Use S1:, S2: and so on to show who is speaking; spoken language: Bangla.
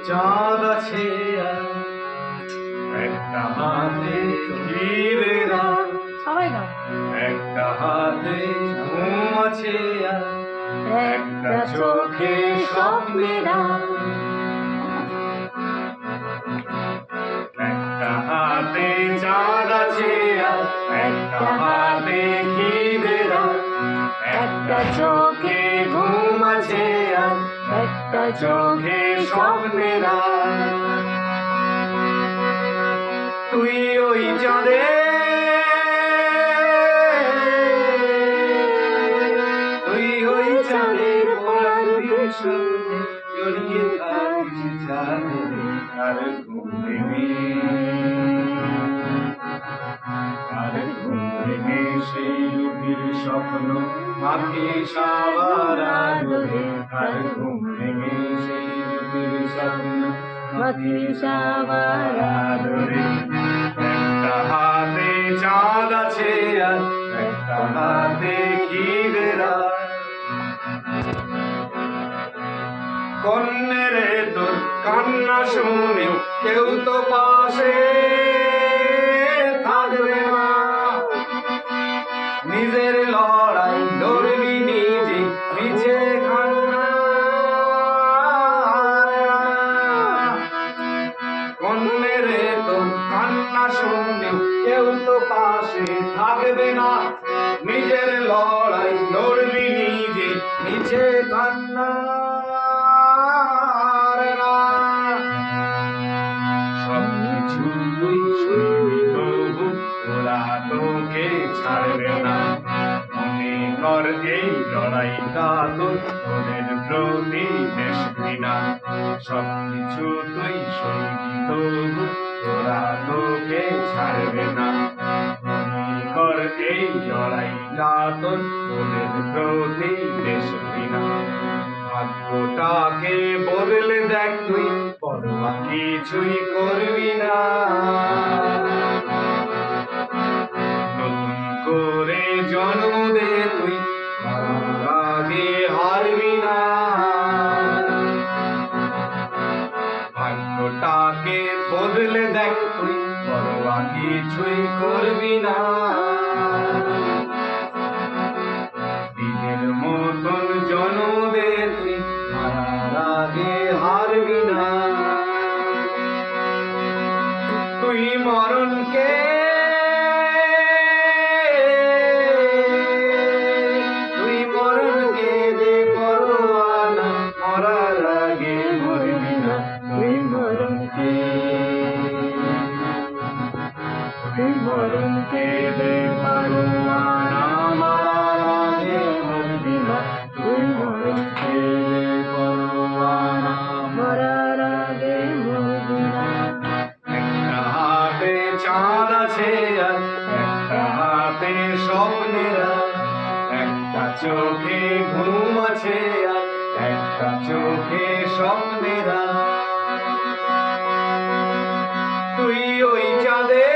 S1: চাঁদ আছে আর একটা হাতে ঘিরে রাত,
S2: সবাই গাও।
S1: একটা হাতে ঘুম আছে আর একটা চোখে স্বপ্নের আলো। একটা হাতে চাঁদ আছে আর একটা হাতে ঘিরে রাত, একটা চোখে ঘুম আছে আর একটা চোখে স্বপ্নের আলো। তুই ওই চাঁদে, তুই ওই চাঁদের পরাণের সঙ্গে জড়িয়ে থাকিস চাঁদে আর ঘুম ভেঙে, আর ঘুম ভেঙে সেই রুটির স্বপ্ন মাখিস আবার আদরে, আর ঘুম ভেঙে সেই রুটির স্বপ্ন মাখিস আবার আদরে। একটা হাতে চাঁদ আছে আর একটা হাতে ঘিরে রাত, কন্যে রে তোর কান্না শুনেও কেউ তো পাশে থাকবে না, নিজের লড়াই লড়বি নিজে পিছে কান্না। কন্যে রে তোর কান্না শুনেও কেউ তো পাশে থাকবে না, নিজের লড়াই লড়বি নিজে পিছে কান্না। সবকিছু তুই সইবি তবু ওরা তোকে ছাড়বে না, মনে কর এই লড়াইটা তোর তোদের প্রতি বেশ ঘৃণা। সবকিছু তুই সইবি তবু ওরা তোকে ছাড়বে না, মনে কর এই লড়াইটা তোর তোদের প্রতি বেশ ঘৃণা। ভাগ্যটাকে বদলে দেখ তুই, পরোয়া কিছুই করবি না, নতুন করে জন্ম দে তুই, মরার আগে হারবি না। ভাগ্যটাকে বদলে দেখ তুই, পরোয়া কিছুই করবি না, নিজের মতন জন্ম দে তুই, মরার আগে হারবি না। তুই মরণকে, তুই মরণকে দে পরোয়া না, মরার আগে মরবি না। তুই মরণকে, তুই মরণকে দে পরোয়া না, মরার আগে মরবি না। তুই মরণকে দে পরোয়া না, মরার আগে মরবি না। একটা হাতে চাঁদ আছে আর একটা হাতে স্বপ্নের আলো, একটা চোখে ঘুম আছে আর একটা চোখে স্বপ্নের আলো। তুই ওই চাঁদে,